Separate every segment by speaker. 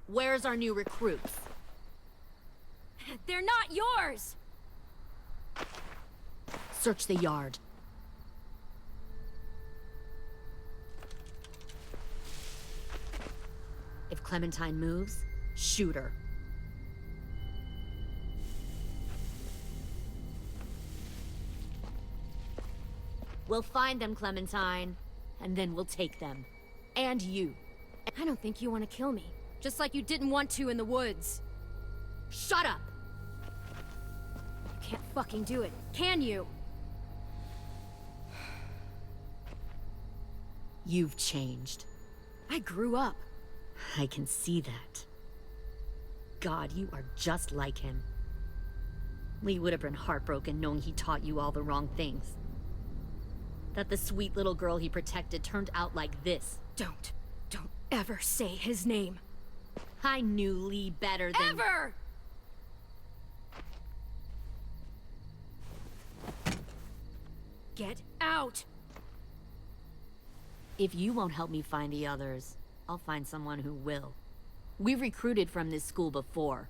Speaker 1: Where's our new recruits?
Speaker 2: They're not yours!
Speaker 1: Search the yard. If Clementine moves, shoot her. We'll find them, Clementine, and then we'll take them. And you.
Speaker 2: I don't think you want to kill me. Just like you didn't want to in the woods.
Speaker 1: Shut up!
Speaker 2: You can't fucking do it, can you?
Speaker 1: You've changed.
Speaker 2: I grew up.
Speaker 1: I can see that. God, you are just like him. Lee would have been heartbroken knowing he taught you all the wrong things. That the sweet little girl he protected turned out like this.
Speaker 2: Don't ever say his name.
Speaker 1: I knew Lee better than—
Speaker 2: Ever! Get out!
Speaker 1: If you won't help me find the others, I'll find someone who will. We've recruited from this school before.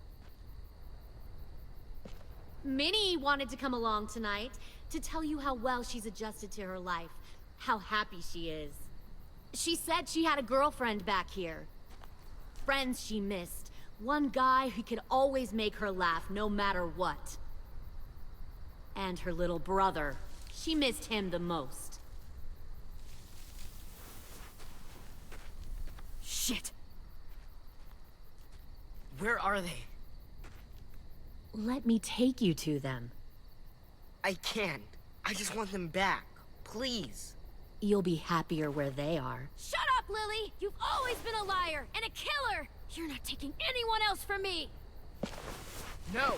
Speaker 1: Minnie wanted to come along tonight to tell you how well she's adjusted to her life, how happy she is. She said she had a girlfriend back here. Friends she missed. One guy who could always make her laugh no matter what. And her little brother. She missed him the most.
Speaker 2: Shit!
Speaker 3: Where are they?
Speaker 1: Let me take you to them.
Speaker 3: I can't. I just want them back. Please.
Speaker 1: You'll be happier where they are.
Speaker 2: Shut up, Lily! You've always been a liar and a killer! You're not taking anyone else from me!
Speaker 3: No!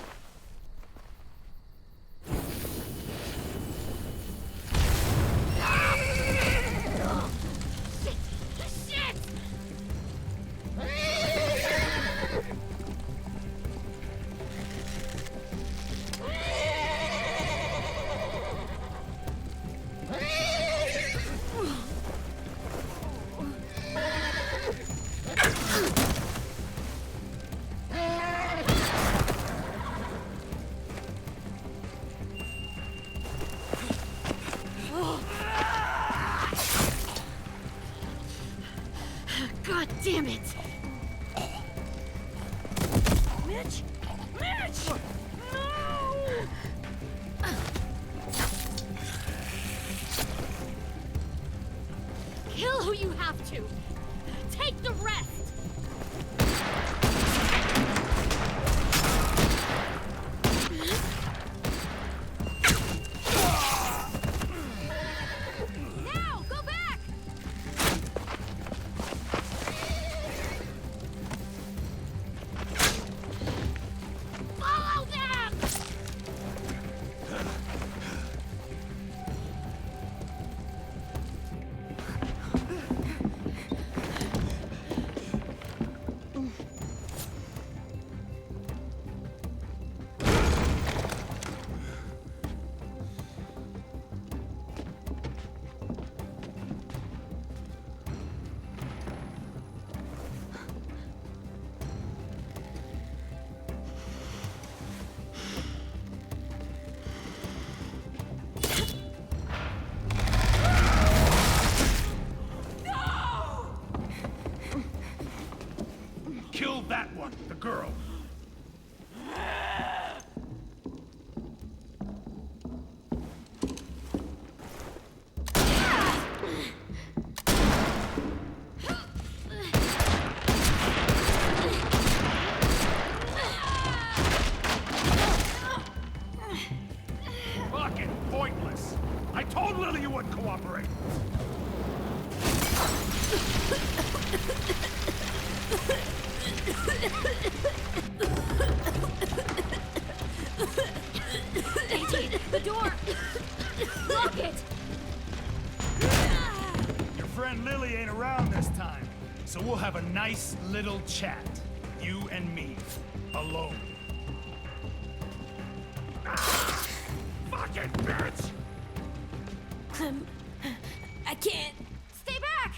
Speaker 2: Shit! Shit!
Speaker 1: God damn it!
Speaker 2: Mitch! Mitch! No!
Speaker 1: Kill who you have to! Take the rest!
Speaker 2: Now! Go back! Follow them!
Speaker 4: Kill that one, the girl. Fucking pointless. I told Lily you wouldn't cooperate.
Speaker 2: AJ, the door! Lock it!
Speaker 4: Your friend Lily ain't around this time, so we'll have a nice little chat. You and me. Alone. Ah! Fucking bitch!
Speaker 2: I can't. Stay back!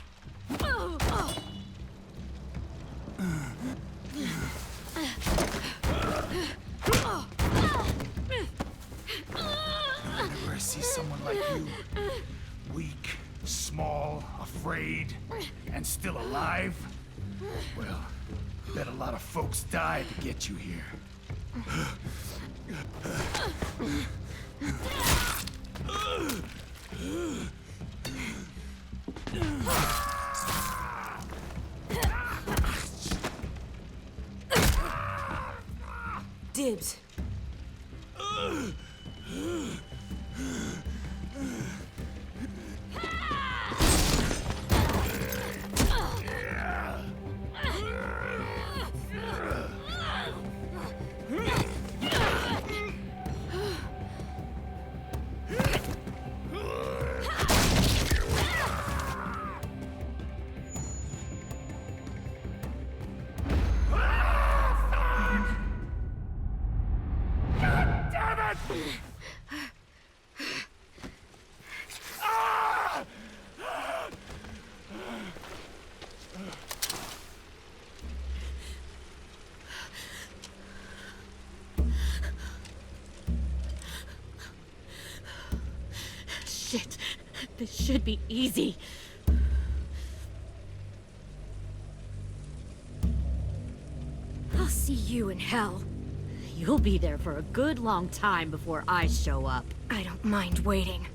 Speaker 4: like you? Weak, small, afraid, and still alive? Well, bet a lot of folks died to get you here.
Speaker 5: Dibs.
Speaker 1: Shit. This should be easy.
Speaker 2: I'll see you in hell.
Speaker 1: You'll be there for a good long time before I show up.
Speaker 2: I don't mind waiting.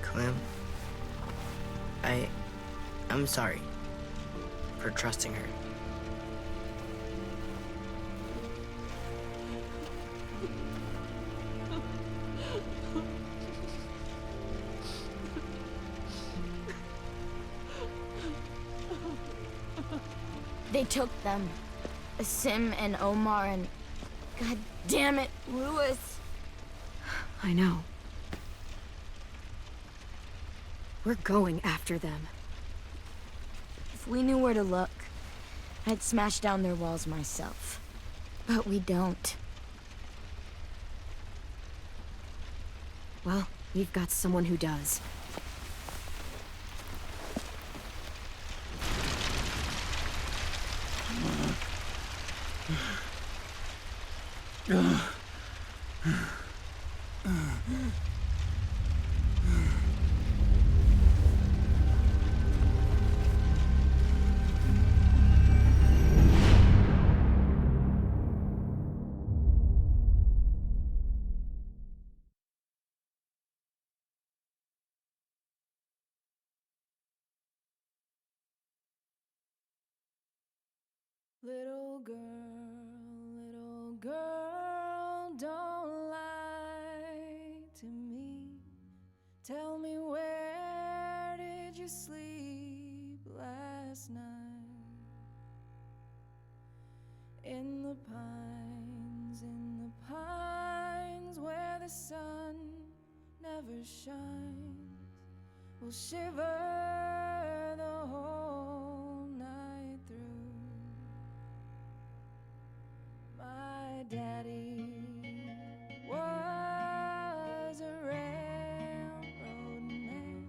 Speaker 3: Clem, I'm sorry for trusting her.
Speaker 5: They took them. Sim and Omar and... God damn it, Louis.
Speaker 6: I know. We're going after them.
Speaker 5: If we knew where to look, I'd smash down their walls myself. But we don't.
Speaker 6: Well, we've got someone who does.
Speaker 7: Little girl, don't lie to me. Tell me, where did you sleep last night? In the pines where the sun never shines. We'll shiver the whole night through. My daddy was a railroad man,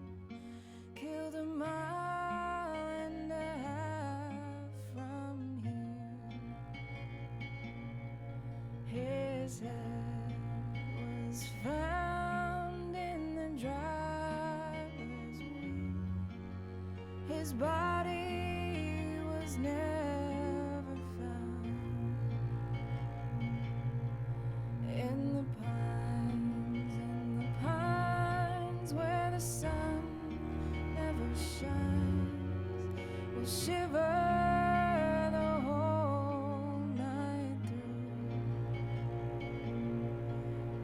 Speaker 7: killed a mile and a half from here. His head was found in the driver's wheel. His body was never found. In the pines where the sun never shines, we'll shiver the whole night through.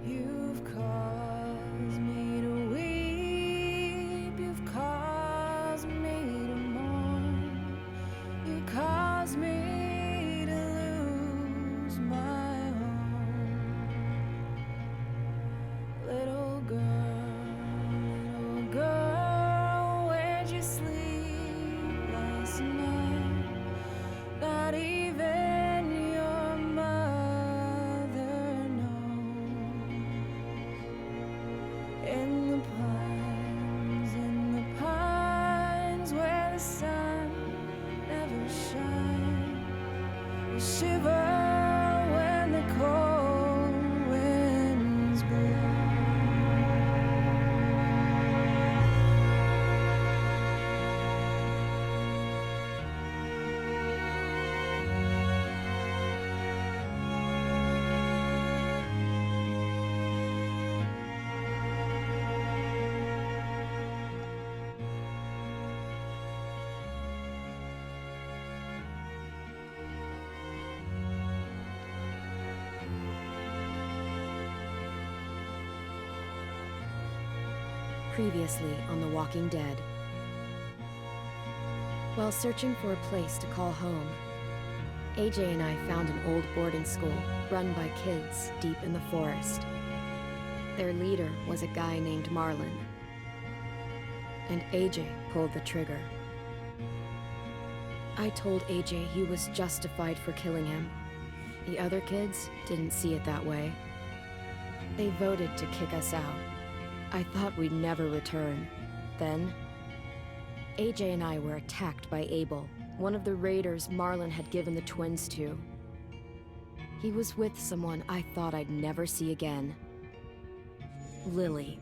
Speaker 7: You've caused me to weep, you've caused me to mourn, you caused me to lose my home. Little girl, where'd you sleep last night? Not even your mother knows. In the pines where the sun never shines, we shiver when the cold winds blow.
Speaker 6: Previously on The Walking Dead. While searching for a place to call home, AJ and I found an old boarding school run by kids deep in the forest. Their leader was a guy named Marlon, and AJ pulled the trigger. I told AJ he was justified for killing him. The other kids didn't see it that way. They voted to kick us out. I thought we'd never return. Then, AJ and I were attacked by Abel, one of the raiders Marlon had given the twins to. He was with someone I thought I'd never see again. Lily.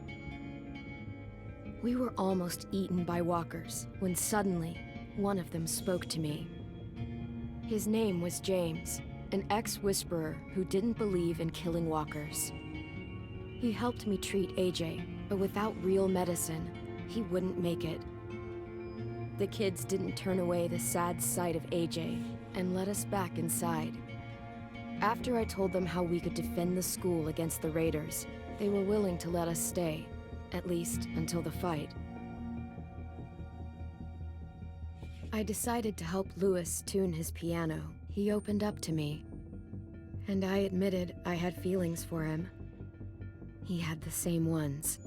Speaker 6: We were almost eaten by walkers when suddenly one of them spoke to me. His name was James, an ex-whisperer who didn't believe in killing walkers. He helped me treat AJ, but without real medicine, he wouldn't make it. The kids didn't turn away the sad sight of AJ and let us back inside. After I told them how we could defend the school against the raiders, they were willing to let us stay, at least until the fight. I decided to help Louis tune his piano. He opened up to me, and I admitted I had feelings for him. He had the same ones.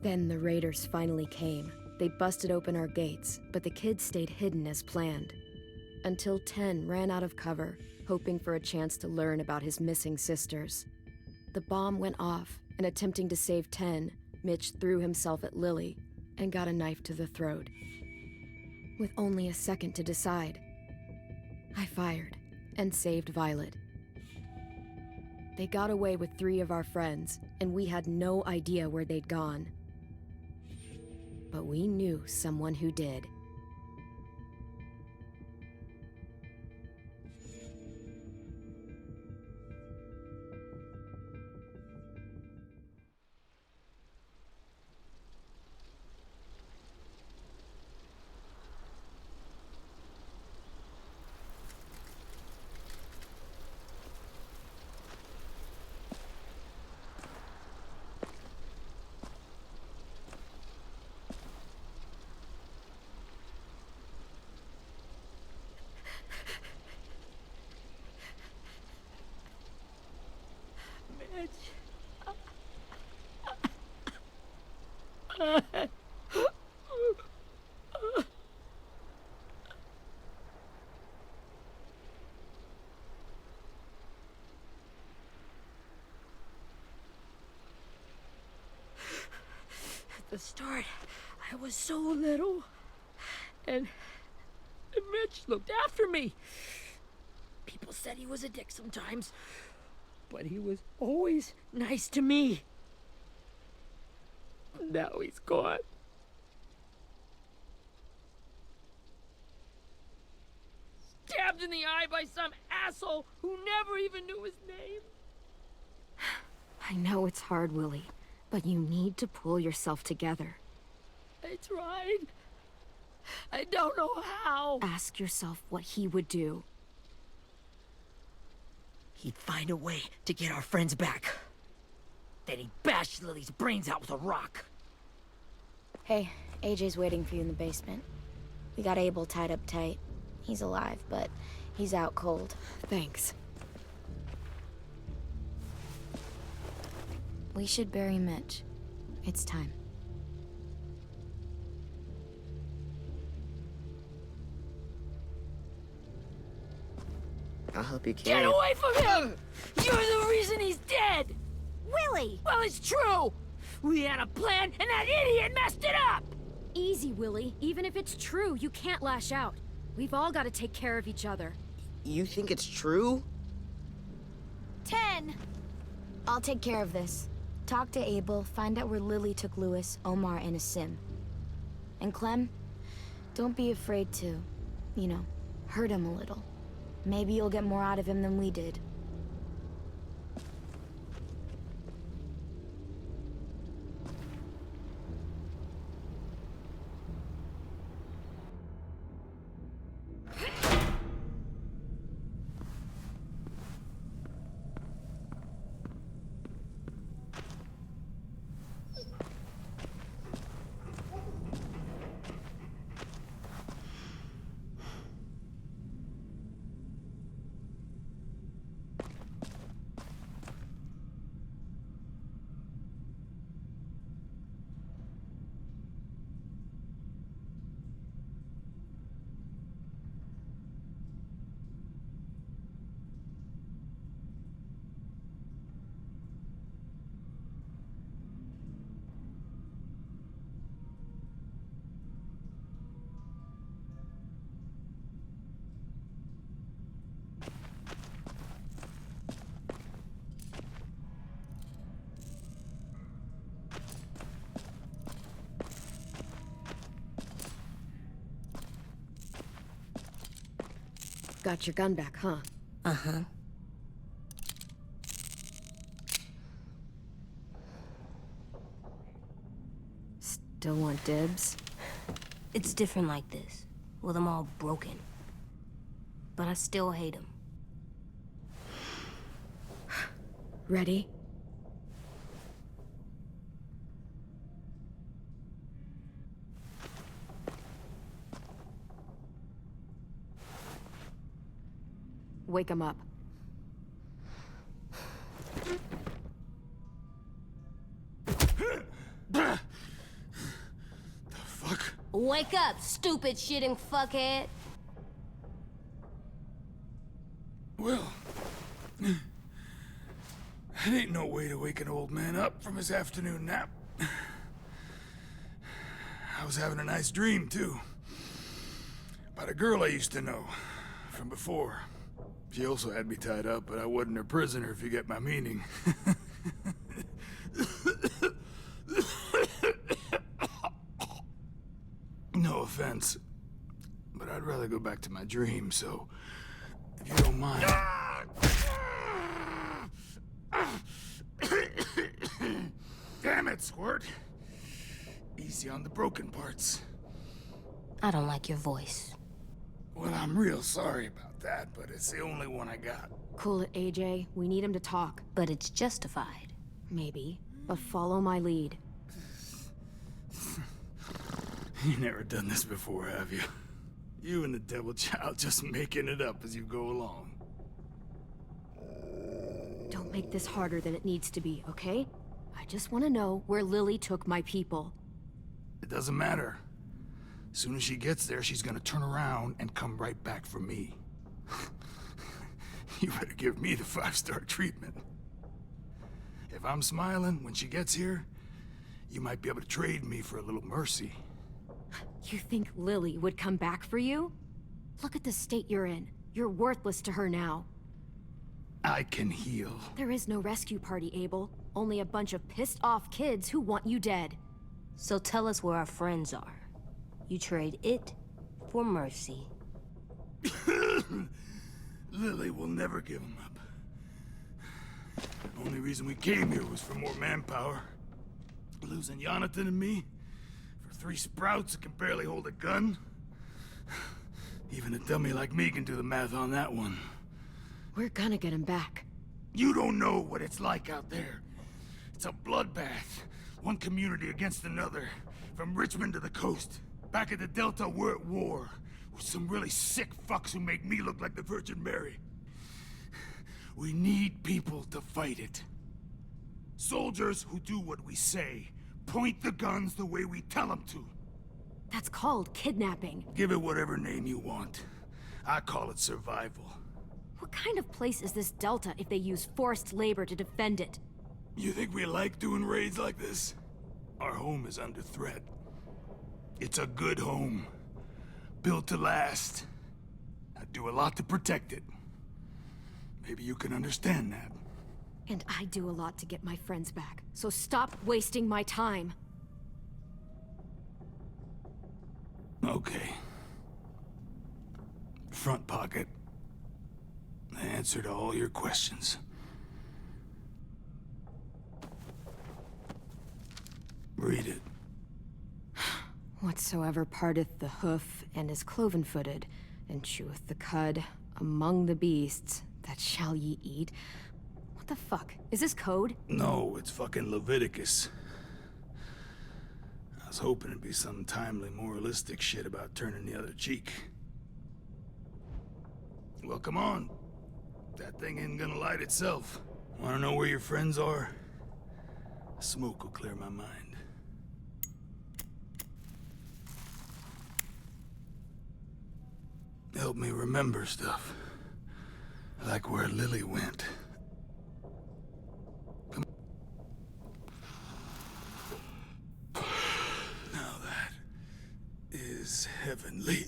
Speaker 6: Then the raiders finally came. They busted open our gates, but the kids stayed hidden as planned. Until Ten ran out of cover, hoping for a chance to learn about his missing sisters. The bomb went off, and attempting to save Ten, Mitch threw himself at Lily and got a knife to the throat. With only a second to decide, I fired and saved Violet. They got away with 3 of our friends, and we had no idea where they'd gone. But we knew someone who did.
Speaker 8: At the start, I was so little, and Mitch looked after me. People said he was a dick sometimes, but he was always nice to me. Now he's gone. Stabbed in the eye by some asshole who never even knew his name.
Speaker 6: I know it's hard, Willie, but you need to pull yourself together.
Speaker 8: I tried. I don't know how.
Speaker 6: Ask yourself what he would do.
Speaker 8: He'd find a way to get our friends back. Then he'd bash Lily's brains out with a rock.
Speaker 5: Hey, AJ's waiting for you in the basement. We got Abel tied up tight. He's alive, but he's out cold.
Speaker 6: Thanks.
Speaker 5: We should bury Mitch. It's time.
Speaker 3: I'll help you
Speaker 8: Get
Speaker 3: carry it.
Speaker 8: away from him! You're the reason he's dead!
Speaker 1: Willie!
Speaker 8: Well, it's true! We had a plan, and that idiot messed it up!
Speaker 6: Easy, Willie. Even if it's true, you can't lash out. We've all got to take care of each other.
Speaker 3: You think it's true?
Speaker 5: 10! I'll take care of this. Talk to Abel, find out where Lily took Louis, Omar, and Asim. And Clem, don't be afraid to, hurt him a little. Maybe you'll get more out of him than we did.
Speaker 6: Got your gun back, huh?
Speaker 9: Uh-huh.
Speaker 6: Still want dibs?
Speaker 9: It's different like this, with them all broken. But I still hate them.
Speaker 6: Ready? Wake him up.
Speaker 4: The fuck?
Speaker 9: Wake up, stupid shitting fuckhead.
Speaker 4: Well, that ain't no way to wake an old man up from his afternoon nap. I was having a nice dream, too. About a girl I used to know from before. She also had me tied up, but I wasn't her prisoner, if you get my meaning. No offense, but I'd rather go back to my dream, so if you don't mind. Damn it, Squirt. Easy on the broken parts.
Speaker 9: I don't like your voice.
Speaker 4: Well, I'm real sorry about that, but it's the only one I got.
Speaker 6: Cool it, AJ. We need him to talk.
Speaker 9: But it's justified.
Speaker 6: Maybe. But follow my lead.
Speaker 4: You never done this before, have you? You and the Devil Child just making it up as you go along.
Speaker 6: Don't make this harder than it needs to be, okay? I just want to know where Lily took my people.
Speaker 4: It doesn't matter. As soon as she gets there, she's gonna turn around and come right back for me. You better give me the 5-star treatment. If I'm smiling when she gets here, you might be able to trade me for a little mercy.
Speaker 6: You think Lily would come back for you? Look at the state you're in. You're worthless to her now.
Speaker 4: I can heal.
Speaker 6: There is no rescue party, Abel. Only a bunch of pissed-off kids who want you dead.
Speaker 9: So tell us where our friends are. You trade it for mercy.
Speaker 4: Lily will never give him up. Only reason we came here was for more manpower. Losing Jonathan and me for 3 sprouts that can barely hold a gun. Even a dummy like me can do the math on that one.
Speaker 6: We're gonna get him back.
Speaker 4: You don't know what it's like out there. It's a bloodbath. One community against another. From Richmond to the coast. Back at the Delta, we're at war. With some really sick fucks who make me look like the Virgin Mary. We need people to fight it. Soldiers who do what we say. Point the guns the way we tell them to.
Speaker 6: That's called kidnapping.
Speaker 4: Give it whatever name you want. I call it survival.
Speaker 6: What kind of place is this Delta if they use forced labor to defend it?
Speaker 4: You think we like doing raids like this? Our home is under threat. It's a good home. Built to last. I do a lot to protect it. Maybe you can understand that.
Speaker 6: And I do a lot to get my friends back. So stop wasting my time.
Speaker 4: Okay. Front pocket. The answer to all your questions. Read it.
Speaker 6: Whatsoever parteth the hoof and is cloven-footed, and cheweth the cud among the beasts, that shall ye eat. What the fuck? Is this code?
Speaker 4: No, it's fucking Leviticus. I was hoping it'd be some timely, moralistic shit about turning the other cheek. Well, come on. That thing ain't gonna light itself. Wanna know where your friends are? Smoke will clear my mind. Help me remember stuff. Like where Lily went. Come on. Now that is heavenly.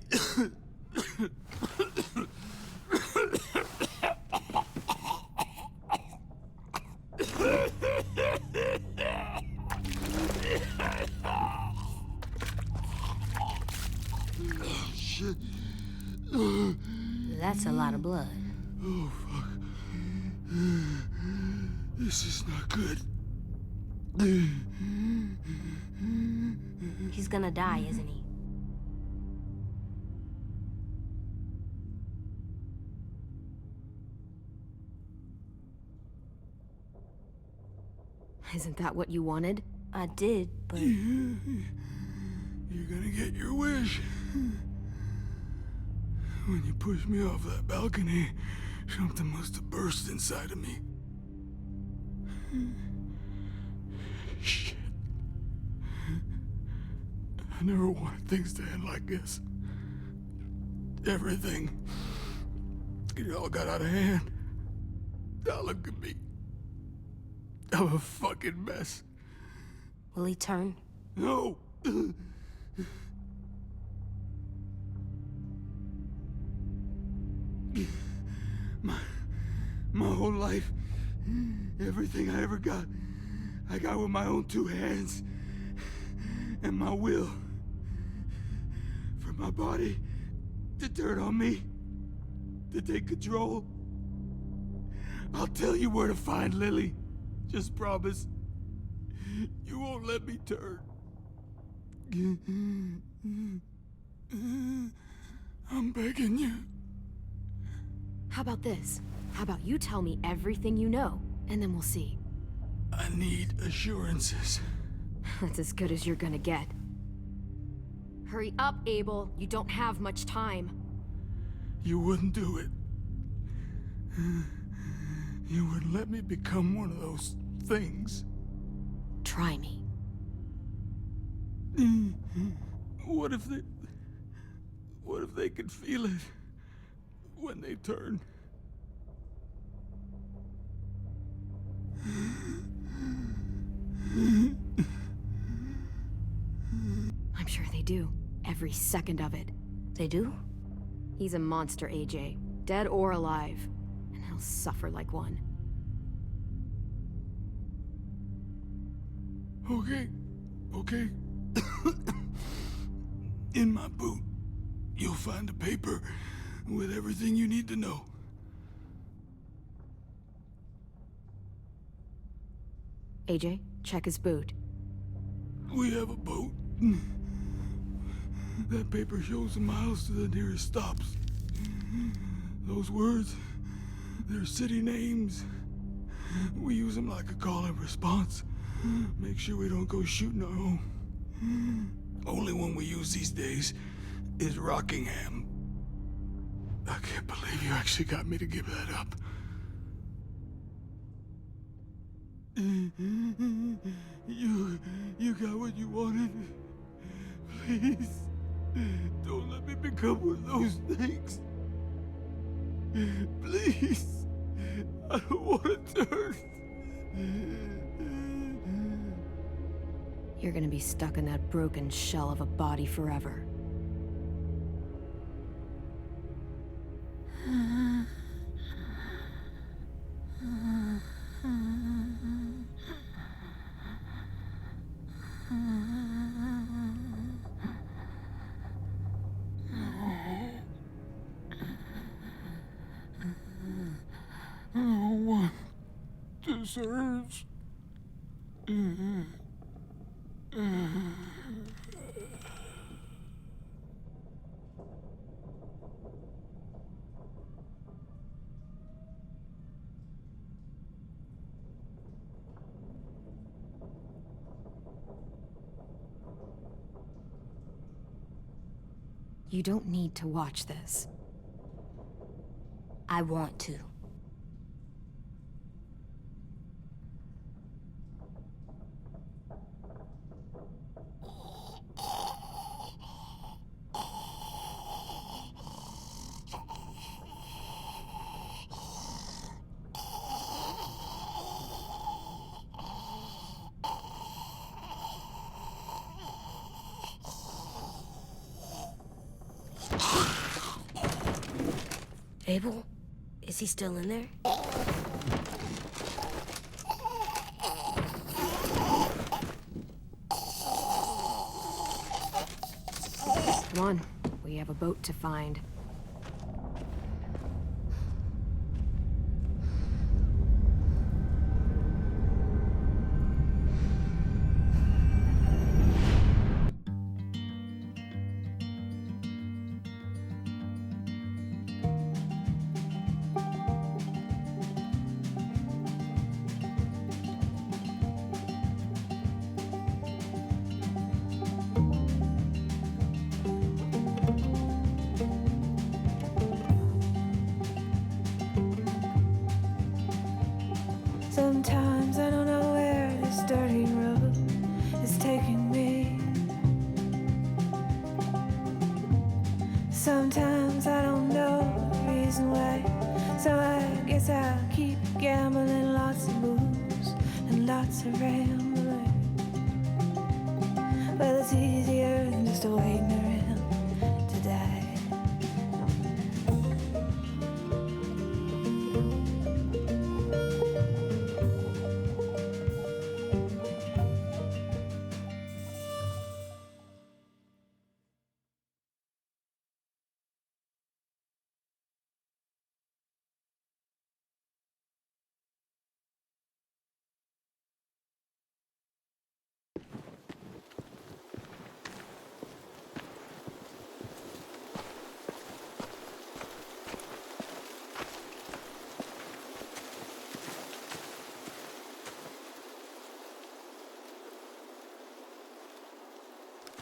Speaker 4: Shit.
Speaker 9: That's a lot of blood.
Speaker 4: Oh, fuck. This is not good.
Speaker 9: He's gonna die, isn't he?
Speaker 6: Isn't that what you wanted?
Speaker 9: I did, but...
Speaker 4: You're gonna get your wish. When you push me off that balcony Something must have burst inside of me. Shit. I never wanted things to end like this. Everything. It all got out of hand. Now look at me. I'm a fucking mess.
Speaker 9: Will he turn?
Speaker 4: No! My whole life, everything I ever got, I got with my own two hands and my will. For my body to turn on me, to take control. I'll tell you where to find Lily. Just promise. You won't let me turn. I'm begging you.
Speaker 6: How about this? How about you tell me everything you know, and then we'll see.
Speaker 4: I need assurances.
Speaker 6: That's as good as you're gonna get. Hurry up, Abel. You don't have much time.
Speaker 4: You wouldn't do it. You wouldn't let me become one of those things.
Speaker 6: Try me.
Speaker 4: What if they could feel it when they turn?
Speaker 6: I'm sure they do. Every second of it.
Speaker 9: They do?
Speaker 6: He's a monster, AJ. Dead or alive. And he'll suffer like one.
Speaker 4: Okay. In my boot, you'll find a paper with everything you need to know.
Speaker 6: AJ, check his boot.
Speaker 4: We have a boat. That paper shows the miles to the nearest stops. Those words, they're city names. We use them like a call and response. Make sure we don't go shooting our own. Only one we use these days is Rockingham. I can't believe you actually got me to give that up. You got what you wanted. Please, don't let me become one of those things. Please, I don't want to turn.
Speaker 6: You're gonna be stuck in that broken shell of a body forever.
Speaker 4: No one deserves.
Speaker 6: You don't need to watch this.
Speaker 9: I want to. Abel? Is he still in there?
Speaker 6: Come on, we have a boat to find.
Speaker 7: sometimes I don't know the reason why. So I guess I'll keep gambling, lots of moves and lots of rambling. Well, it's easier than just waiting around to die.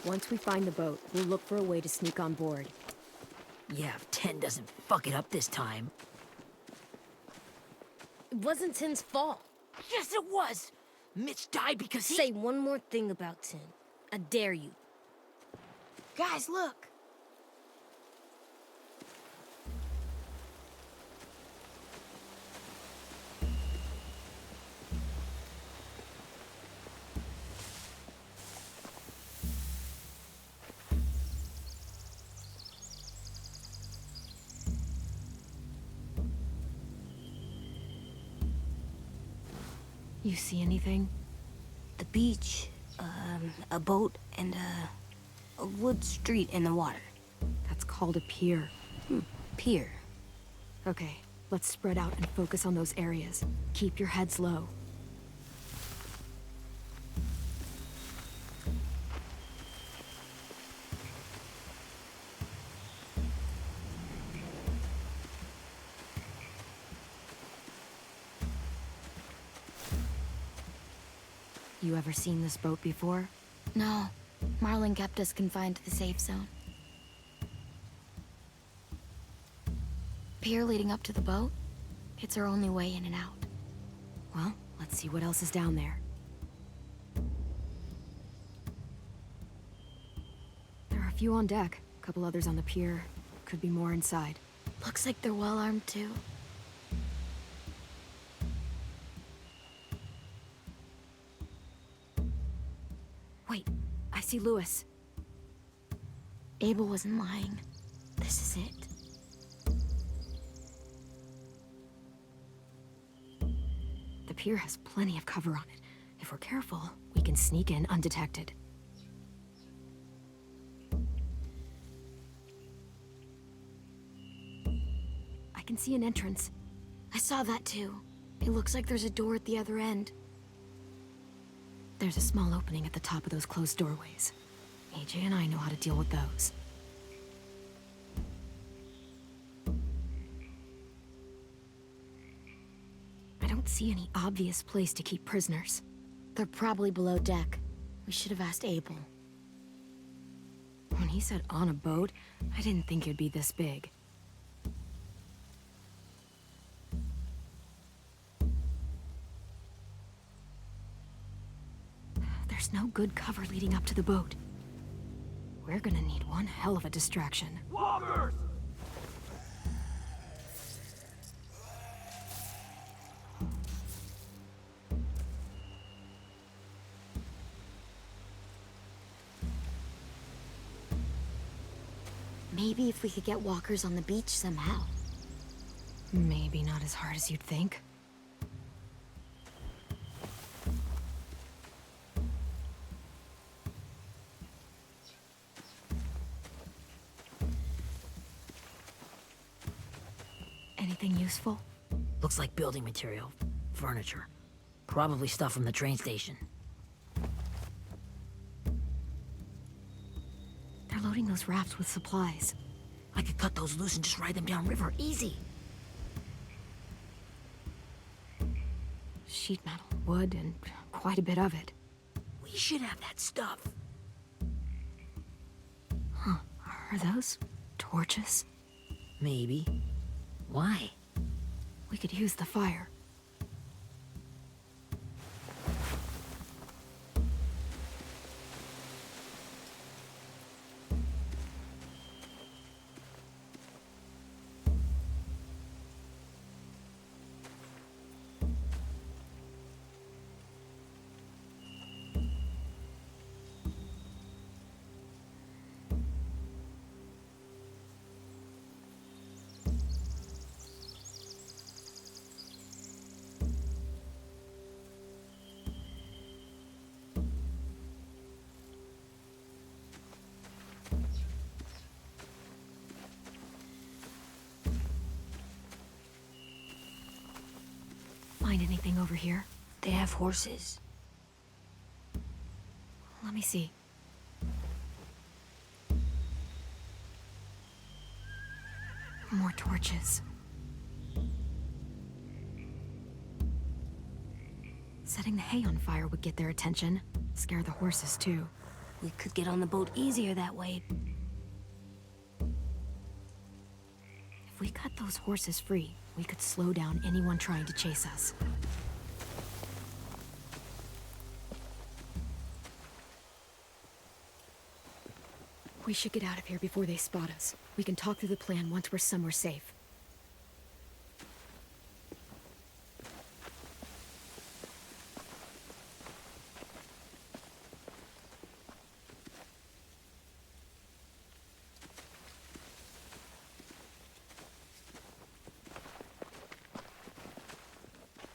Speaker 6: Once we find the boat, we'll look for a way to sneak on board.
Speaker 8: Yeah, if 10 doesn't fuck it up this time.
Speaker 9: It wasn't Tin's fault.
Speaker 8: Yes, it was! Mitch died because he—
Speaker 9: Say one more thing about Tin. I dare you.
Speaker 5: Guys, look!
Speaker 6: You see anything?
Speaker 9: The beach, a boat, and a wood street in the water.
Speaker 6: That's called a pier.
Speaker 9: Pier.
Speaker 6: Okay, let's spread out and focus on those areas. Keep your heads low. You ever seen this boat before?
Speaker 5: No, Marlin kept us confined to the safe zone. Pier leading up to the boat? It's our only way in and out.
Speaker 6: Well, let's see what else is down there. There are a few on deck, a couple others on the pier. Could be more inside.
Speaker 5: Looks like they're well armed too.
Speaker 6: Wait, I see Lewis.
Speaker 5: Abel wasn't lying. This is it.
Speaker 6: The pier has plenty of cover on it. If we're careful, we can sneak in undetected. I can see an entrance.
Speaker 5: I saw that too. It looks like there's a door at the other end.
Speaker 6: There's a small opening at the top of those closed doorways. AJ and I know how to deal with those. I don't see any obvious place to keep prisoners.
Speaker 5: They're probably below deck. We should have asked Abel.
Speaker 6: When he said on a boat, I didn't think it'd be this big. There's no good cover leading up to the boat. We're gonna need one hell of a distraction.
Speaker 4: Walkers!
Speaker 5: Maybe if we could get walkers on the beach somehow.
Speaker 6: Maybe not as hard as you'd think. Anything useful?
Speaker 8: Looks like building material. Furniture. Probably stuff from the train station.
Speaker 6: They're loading those rafts with supplies.
Speaker 8: I could cut those loose and just ride them downriver. Easy.
Speaker 6: Sheet metal, wood, and quite a bit of it.
Speaker 8: We should have that stuff.
Speaker 6: Huh. Are those torches?
Speaker 8: Maybe. Why?
Speaker 6: We could use the fire. find anything over here?
Speaker 9: They have horses.
Speaker 6: Let me see. More torches. Setting the hay on fire would get their attention. Scare the horses, too.
Speaker 9: We could get on the boat easier that way.
Speaker 6: If we cut those horses free, we could slow down anyone trying to chase us. We should get out of here before they spot us. We can talk through the plan once we're somewhere safe.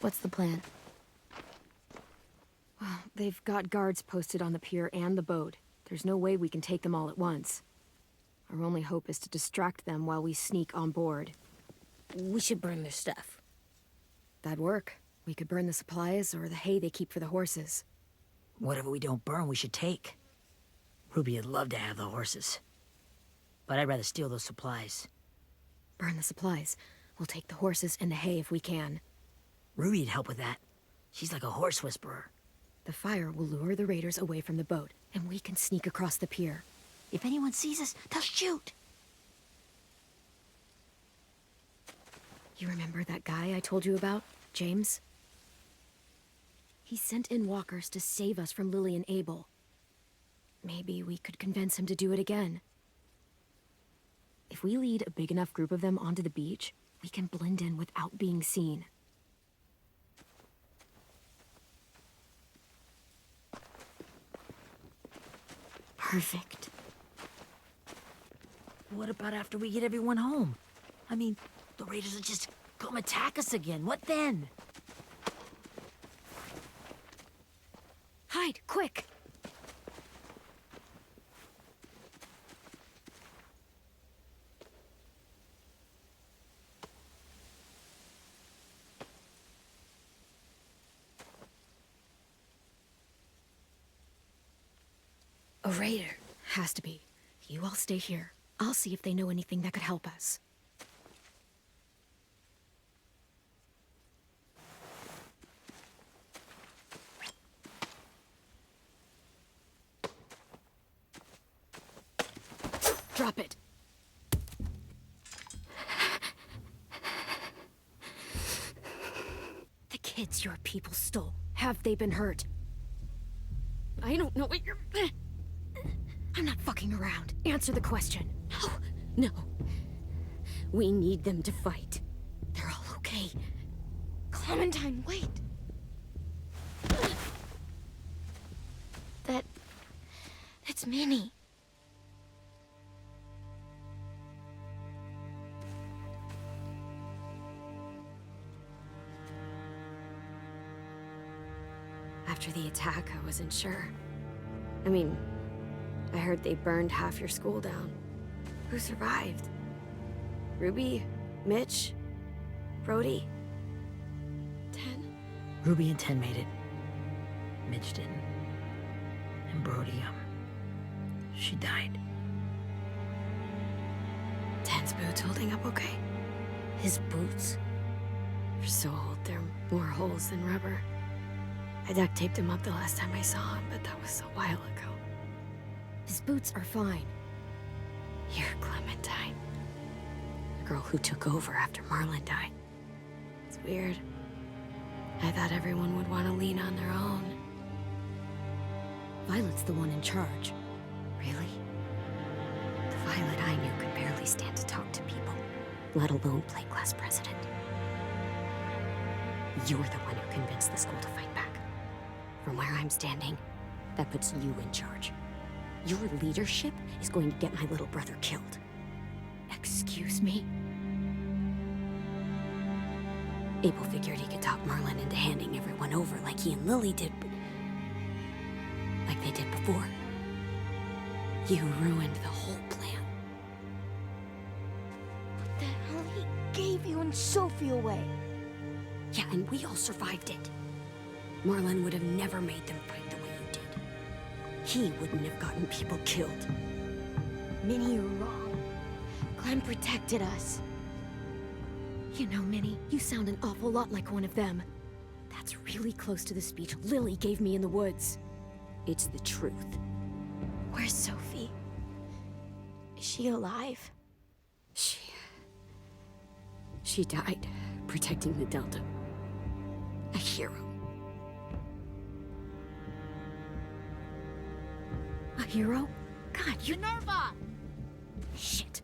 Speaker 6: What's the plan? Well, they've got guards posted on the pier and the boat. There's no way we can take them all at once. Our only hope is to distract them while we sneak on board.
Speaker 9: We should burn their stuff.
Speaker 6: That'd work. We could burn the supplies or the hay they keep for the horses.
Speaker 8: Whatever we don't burn, we should take. Ruby would love to have the horses. But I'd rather steal those supplies.
Speaker 6: Burn the supplies. We'll take the horses and the hay if we can.
Speaker 8: Ruby'd help with that. She's like a horse whisperer.
Speaker 6: The fire will lure the raiders away from the boat, and we can sneak across the pier.
Speaker 8: If anyone sees us, they'll shoot.
Speaker 6: You remember that guy I told you about? James? He sent in walkers to save us from Lily and Abel. Maybe we could convince him to do it again. If we lead a big enough group of them onto the beach, we can blend in without being seen. Perfect.
Speaker 8: What about after we get everyone home? I mean, the raiders will just come attack us again. What then?
Speaker 6: Hide, quick! A raider. Has to be. You all stay here. I'll see if they know anything that could help us. Drop it. The kids your people stole. Have they been hurt? I don't know what you're... I'm not fucking around. Answer the question.
Speaker 2: No. We need them to fight.
Speaker 6: They're all okay.
Speaker 5: Clementine, wait. That's Minnie.
Speaker 6: After the attack, I wasn't sure. I mean, I heard they burned half your school down. Who survived? Ruby? Mitch? Brody? 10?
Speaker 8: Ruby and 10 made it. Mitch didn't. And Brody, she died.
Speaker 6: 10's boots holding up okay?
Speaker 9: His boots?
Speaker 6: They're so old, they're more holes than rubber. I duct taped him up the last time I saw him, but that was a while ago. His boots are fine. You're Clementine. The girl who took over after Marlon died. It's weird. I thought everyone would want to lean on their own. Violet's the one in charge. Really? The Violet I knew could barely stand to talk to people, let alone play class president. You're the one who convinced the school to fight back. From where I'm standing, that puts you in charge. Your leadership is going to get my little brother killed. Excuse me? Abel figured he could talk Marlon into handing everyone over like he and Lily did, but... like they did before. You ruined the whole plan.
Speaker 9: What the hell? He gave you and Sophie away.
Speaker 10: Yeah, and we all survived it. Marlon would have never made them fight the way you did. He wouldn't have gotten people killed.
Speaker 5: Minnie, you're wrong. Clem protected us.
Speaker 6: You know, Minnie, you sound an awful lot like one of them. That's really close to the speech Lily gave me in the woods.
Speaker 10: It's the truth.
Speaker 5: Where's Sophie? Is she alive?
Speaker 10: She died protecting the Delta. A hero.
Speaker 6: A hero? God, you...
Speaker 1: Minerva!
Speaker 6: Shit.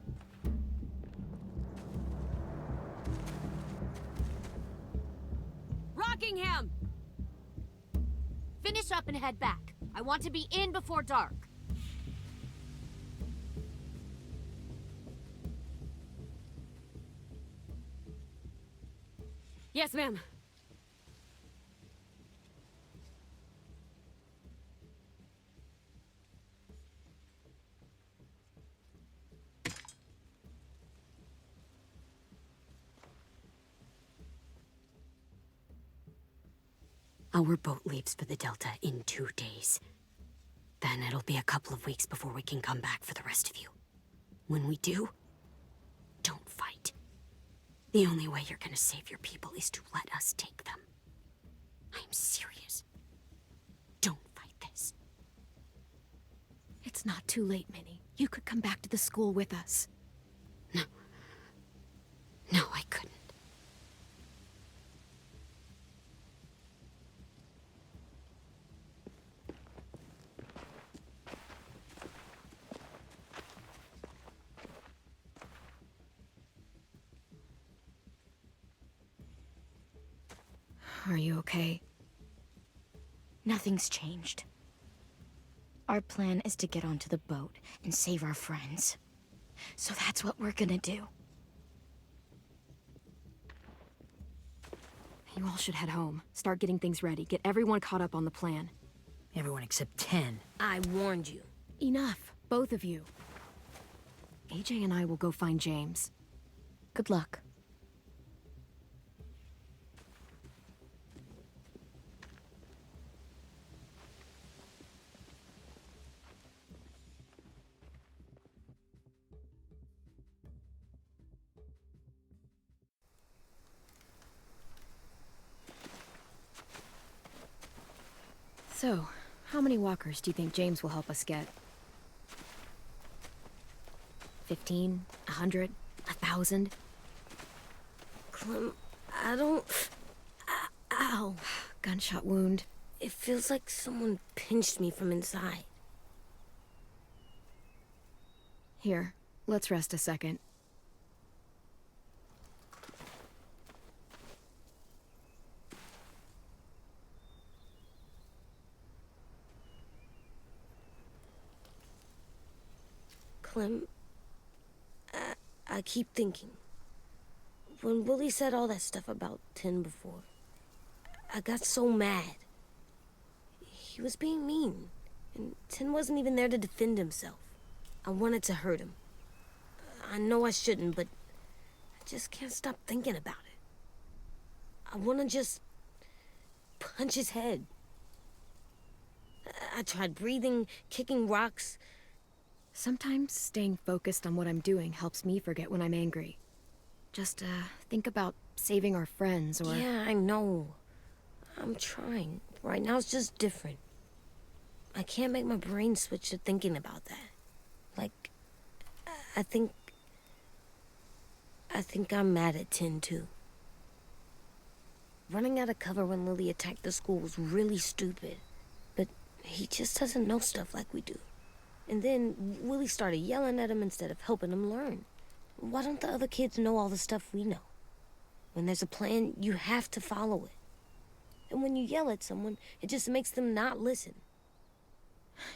Speaker 1: Rockingham! Finish up and head back. I want to be in before dark.
Speaker 6: Yes, ma'am.
Speaker 10: Our boat leaves for the Delta in 2 days. Then it'll be a couple of weeks before we can come back for the rest of you. When we do, don't fight. The only way you're gonna save your people is to let us take them. I'm serious. Don't fight this.
Speaker 6: It's not too late, Minnie. You could come back to the school with us.
Speaker 10: No. No, I couldn't.
Speaker 6: Are you okay?
Speaker 5: Nothing's changed. Our plan is to get onto the boat and save our friends. So that's what we're gonna do.
Speaker 6: You all should head home. Start getting things ready. Get everyone caught up on the plan.
Speaker 8: Everyone except 10.
Speaker 9: I warned you.
Speaker 6: Enough, both of you. AJ and I will go find James.
Speaker 5: Good luck.
Speaker 6: So, how many walkers do you think James will help us get? 15? 100? 1,000?
Speaker 9: Clem, I don't... Ow.
Speaker 6: Gunshot wound.
Speaker 9: It feels like someone pinched me from inside.
Speaker 6: Here, let's rest a second.
Speaker 9: Clem, I keep thinking. When Willie said all that stuff about Tin before, I got so mad. He was being mean, and Tin wasn't even there to defend himself. I wanted to hurt him. I know I shouldn't, but I just can't stop thinking about it. I want to just punch his head. I tried breathing, kicking rocks.
Speaker 6: Sometimes staying focused on what I'm doing helps me forget when I'm angry. Just, think about saving our friends or...
Speaker 9: Yeah, I know. I'm trying. Right now it's just different. I can't make my brain switch to thinking about that. Like, I think I'm mad at Tin, too. Running out of cover when Lily attacked the school was really stupid. But he just doesn't know stuff like we do. And then Willie started yelling at him instead of helping him learn. Why don't the other kids know all the stuff we know? When there's a plan, you have to follow it. And when you yell at someone, it just makes them not listen.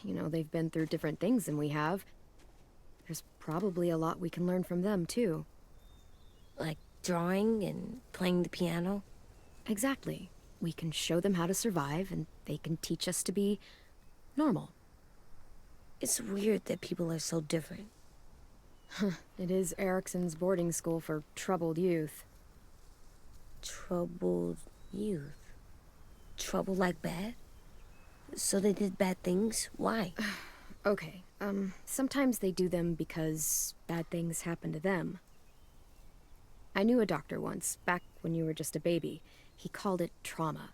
Speaker 6: You know, they've been through different things than we have. There's probably a lot we can learn from them, too.
Speaker 9: Like drawing and playing the piano?
Speaker 6: Exactly. We can show them how to survive, and they can teach us to be normal.
Speaker 9: It's weird that people are so different.
Speaker 6: It is Erickson's boarding school for troubled youth.
Speaker 9: Troubled youth. Trouble like bad? So they did bad things? Why?
Speaker 6: Okay, sometimes they do them because bad things happen to them. I knew a doctor once, back when you were just a baby. He called it trauma.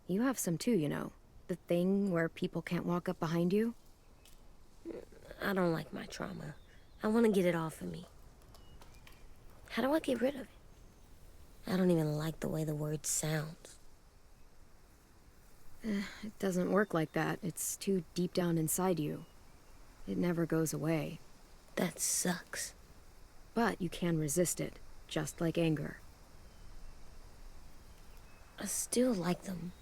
Speaker 6: You have some too, you know. The thing where people can't walk up behind you.
Speaker 9: I don't like my trauma. I want to get it off of me. How do I get rid of it? I don't even like the way the word sounds.
Speaker 6: It doesn't work like that. It's too deep down inside you. It never goes away.
Speaker 9: That sucks.
Speaker 6: But you can resist it, just like anger.
Speaker 9: I still like them.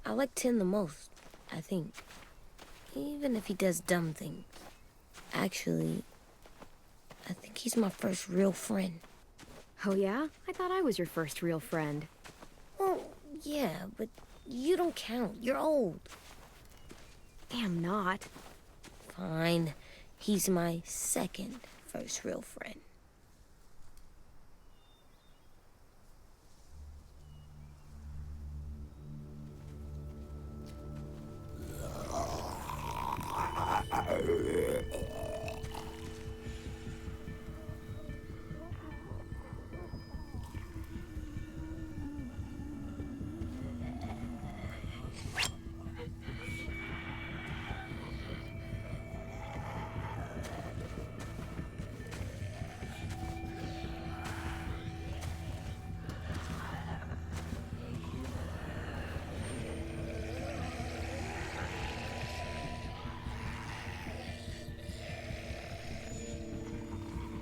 Speaker 9: I like Tin the most, I think. Even if he does dumb things. Actually, I think he's my first real friend.
Speaker 6: Oh yeah? I thought I was your first real friend.
Speaker 9: Well, yeah, but you don't count. You're old.
Speaker 6: I'm not.
Speaker 9: Fine. He's my second first real friend.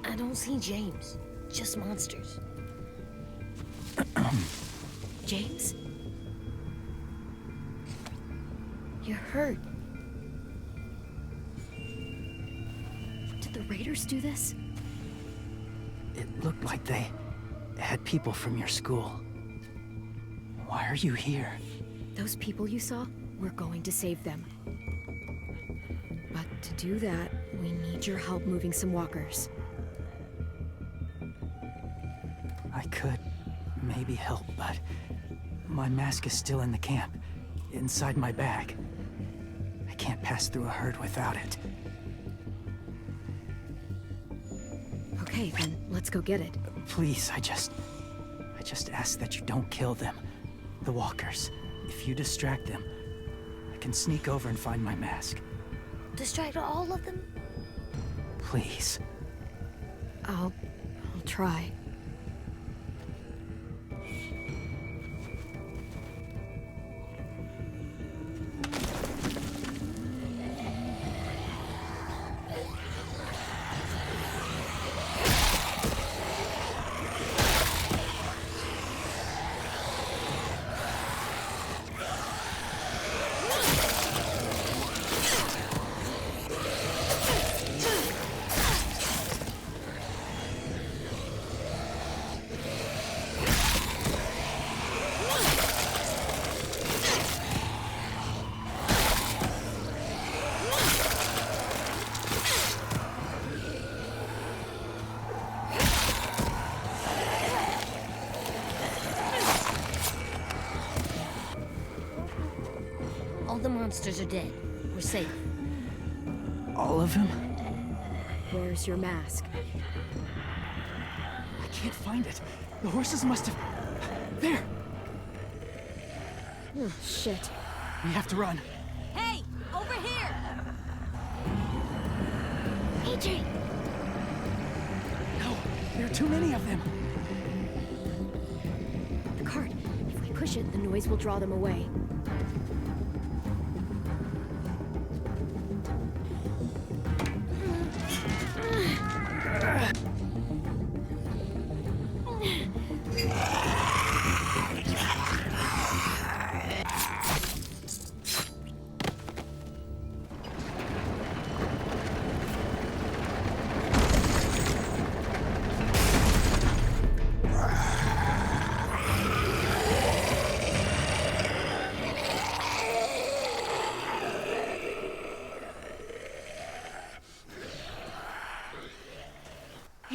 Speaker 9: I don't see James. Just monsters.
Speaker 6: James?
Speaker 9: You're hurt.
Speaker 6: Did the Raiders do this?
Speaker 11: It looked like they had people from your school. Why are you here?
Speaker 6: Those people you saw? We're going to save them. But to do that, we need your help moving some walkers.
Speaker 11: I could maybe help, but my mask is still in the camp, inside my bag. I can't pass through a herd without it.
Speaker 6: Okay, then let's go get it.
Speaker 11: Please, I just ask that you don't kill them. The walkers. If you distract them, I can sneak over and find my mask.
Speaker 9: Distract all of them?
Speaker 11: Please.
Speaker 6: I'll try.
Speaker 9: All the monsters are dead. We're safe.
Speaker 11: All of them?
Speaker 6: Where's your mask?
Speaker 11: I can't find it. The horses must have... There!
Speaker 6: Oh, shit.
Speaker 11: We have to run.
Speaker 2: Hey, over here!
Speaker 6: AJ!
Speaker 11: No, there are too many of them.
Speaker 6: The cart. If we push it, the noise will draw them away.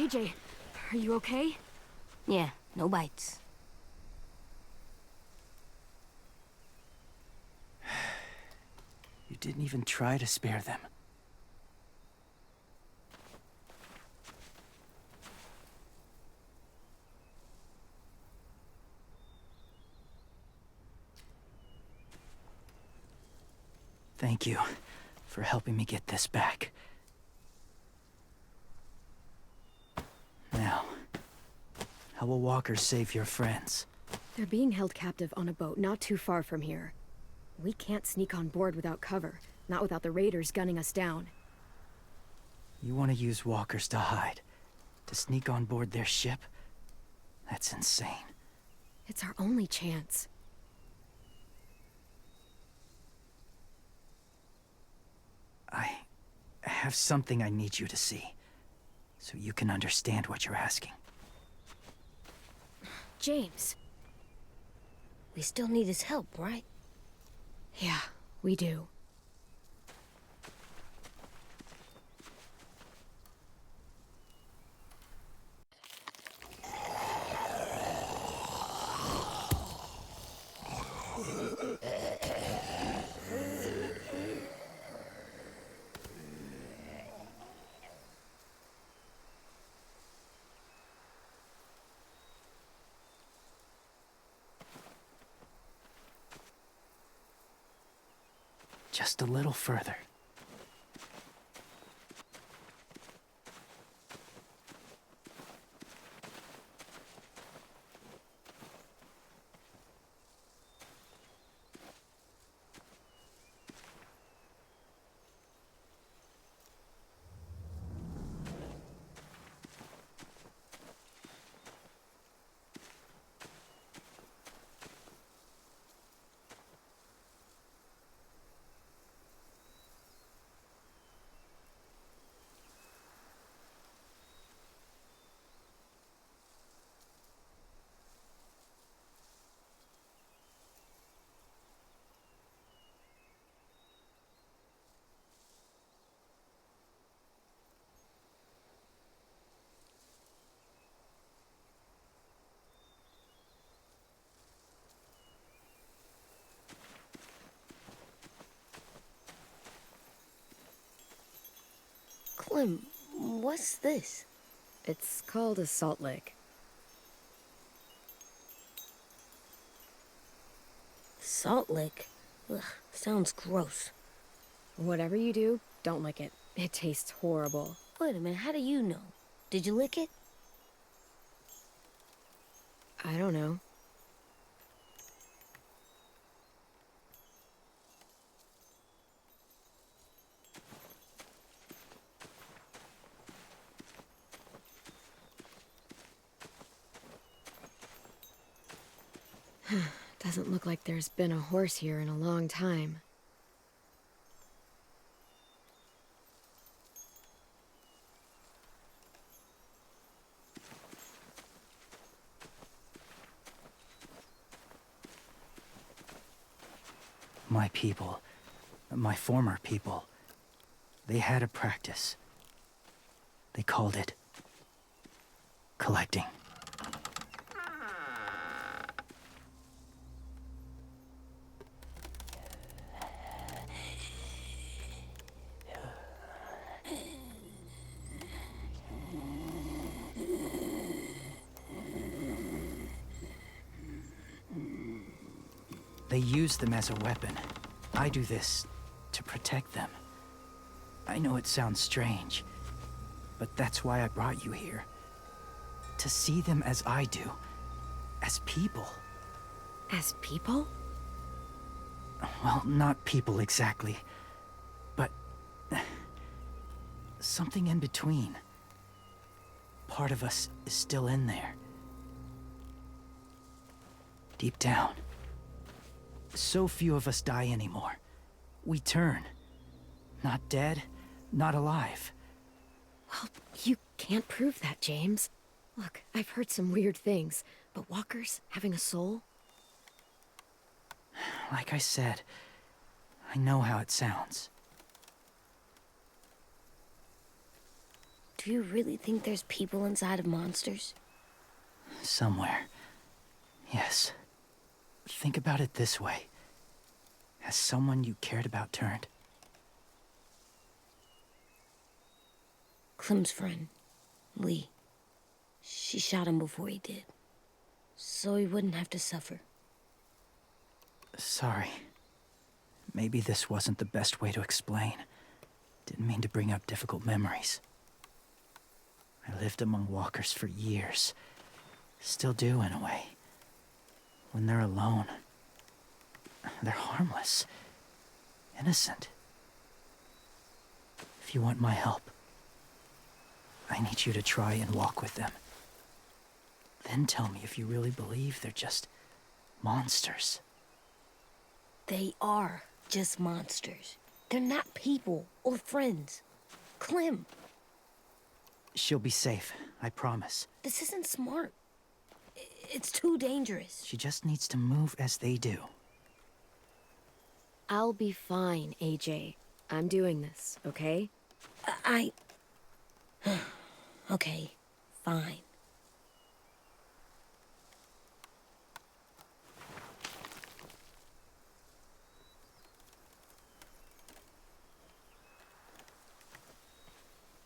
Speaker 6: AJ, are you okay?
Speaker 9: Yeah, no bites.
Speaker 11: You didn't even try to spare them. Thank you for helping me get this back. Now, how will Walker save your friends?
Speaker 6: They're being held captive on a boat not too far from here. We can't sneak on board without cover, not without the raiders gunning us down.
Speaker 11: You want to use walkers to hide? To sneak on board their ship? That's insane.
Speaker 6: It's our only chance.
Speaker 11: I have something I need you to see, so you can understand what you're asking.
Speaker 6: James.
Speaker 9: We still need his help, right?
Speaker 6: Yeah, we do.
Speaker 11: Just a little further.
Speaker 9: Clem, what's this?
Speaker 6: It's called a salt lick.
Speaker 9: Salt lick? Ugh, sounds gross.
Speaker 6: Whatever you do, don't lick it. It tastes horrible.
Speaker 9: Wait a minute, how do you know? Did you lick it?
Speaker 6: I don't know. Doesn't look like there's been a horse here in a long time.
Speaker 11: My people, my former people, they had a practice. They called it collecting. They use them as a weapon. I do this to protect them. I know it sounds strange, but that's why I brought you here. To see them as I do. As people.
Speaker 6: As people?
Speaker 11: Well, not people exactly, but something in between. Part of us is still in there. Deep down. So few of us die anymore. We turn. Not dead, not alive.
Speaker 6: Well, you can't prove that, James. Look, I've heard some weird things, but walkers having a soul?
Speaker 11: Like I said, I know how it sounds.
Speaker 9: Do you really think there's people inside of monsters?
Speaker 11: Somewhere. Yes. Think about it this way. Has someone you cared about turned?
Speaker 9: Clem's friend, Lee. She shot him before he did. So he wouldn't have to suffer.
Speaker 11: Sorry. Maybe this wasn't the best way to explain. Didn't mean to bring up difficult memories. I lived among walkers for years. Still do, in a way. When they're alone, they're harmless. Innocent. If you want my help, I need you to try and walk with them. Then tell me if you really believe they're just monsters.
Speaker 9: They are just monsters. They're not people or friends. Clem,
Speaker 11: She'll be safe, I promise.
Speaker 9: this isn't smart. It's too dangerous.
Speaker 11: She just needs to move as they do.
Speaker 6: I'll be fine, AJ. I'm doing this, okay?
Speaker 9: Okay, fine.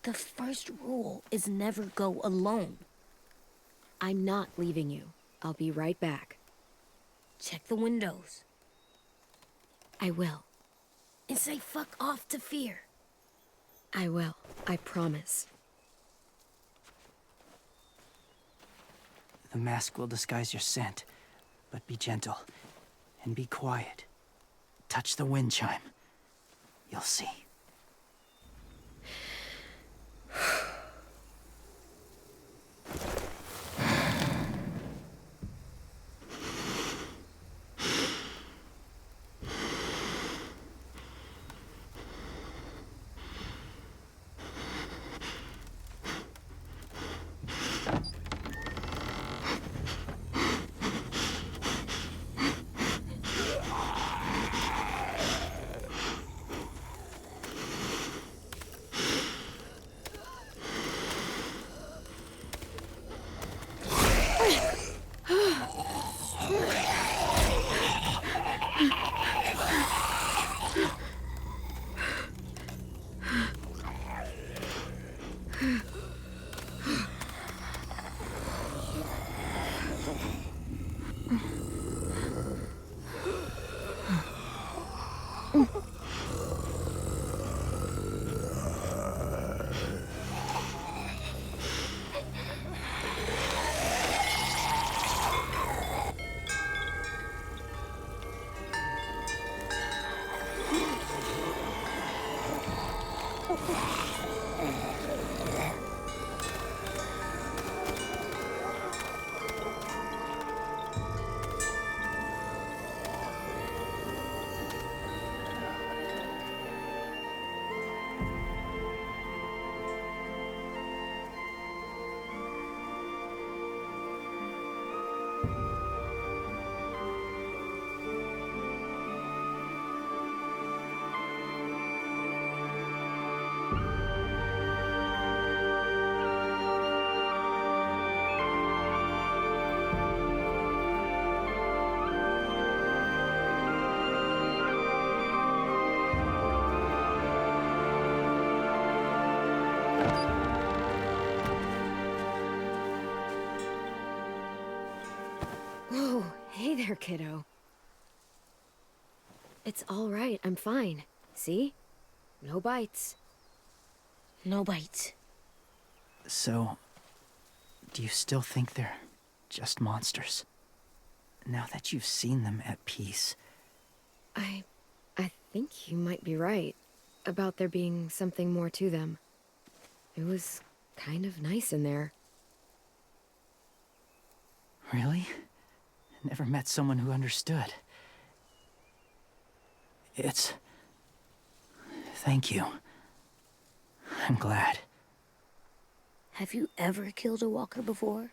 Speaker 9: The first rule is never go alone.
Speaker 6: I'm not leaving you. I'll be right back.
Speaker 9: Check the windows.
Speaker 6: I will.
Speaker 9: And say fuck off to fear.
Speaker 6: I will. I promise.
Speaker 11: The mask will disguise your scent, but be gentle and be quiet. Touch the wind chime. You'll see.
Speaker 6: Whoa, hey there, kiddo. It's all right, I'm fine. See? No bites.
Speaker 9: No bites.
Speaker 11: So, do you still think they're just monsters? Now that you've seen them at peace.
Speaker 6: I think you might be right about there being something more to them. It was kind of nice in there.
Speaker 11: Really? Never met someone who understood. Thank you. I'm glad.
Speaker 9: Have you ever killed a walker before?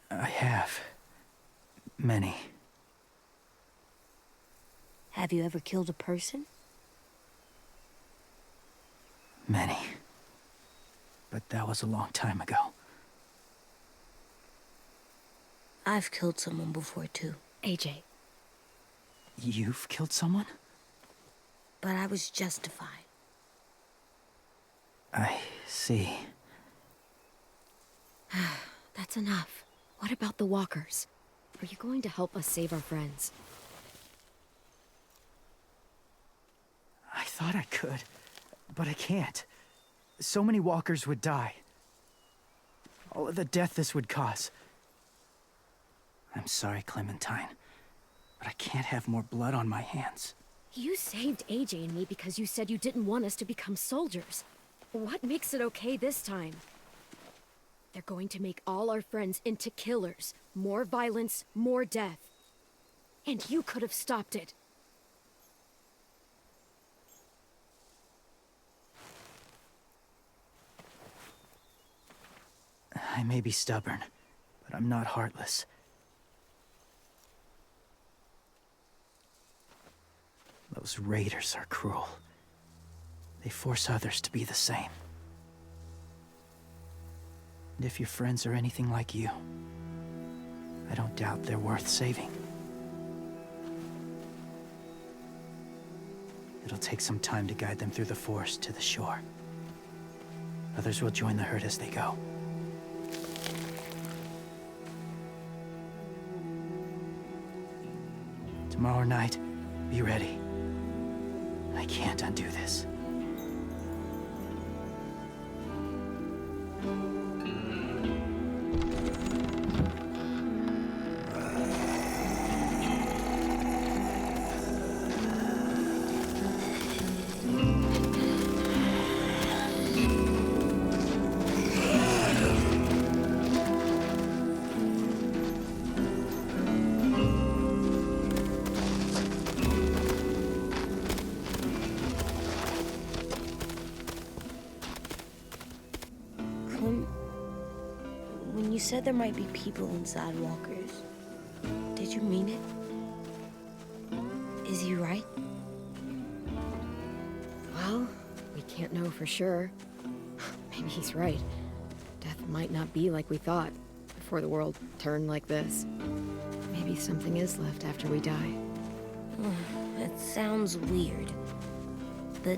Speaker 11: I have. Many.
Speaker 9: Have you ever killed a person?
Speaker 11: Many. but that was a long time ago.
Speaker 9: I've killed someone before, too.
Speaker 6: AJ,
Speaker 11: You've killed someone?
Speaker 9: But I was justified.
Speaker 11: I see.
Speaker 6: that's enough. What about the walkers? Are you going to help us save our friends?
Speaker 11: I thought I could, but I can't. So many walkers would die. All of the death this would cause. I'm sorry, Clementine, but I can't have more blood on my hands.
Speaker 6: You saved AJ and me because you said you didn't want us to become soldiers. What makes it okay this time? They're going to make all our friends into killers. More violence, more death. And you could have stopped it.
Speaker 11: I may be stubborn, but I'm not heartless. Those raiders are cruel. They force others to be the same. And if your friends are anything like you, I don't doubt they're worth saving. It'll take some time to guide them through the forest to the shore. Others will join the herd as they go. Tomorrow night, be ready. I can't undo this.
Speaker 9: When you said there might be people inside walkers, did you mean it? Is he right?
Speaker 6: Well, we can't know for sure. Maybe he's right. Death might not be like we thought before the world turned like this. Maybe something is left after we die.
Speaker 9: That sounds weird. But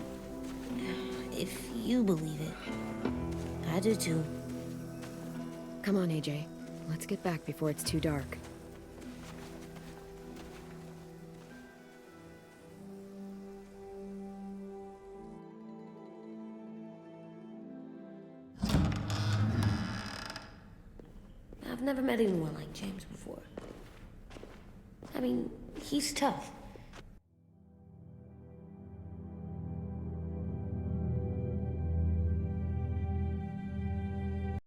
Speaker 9: if you believe it, I do too.
Speaker 6: Come on, AJ. Let's get back before it's too dark.
Speaker 9: I've never met anyone like James before. I mean, he's tough.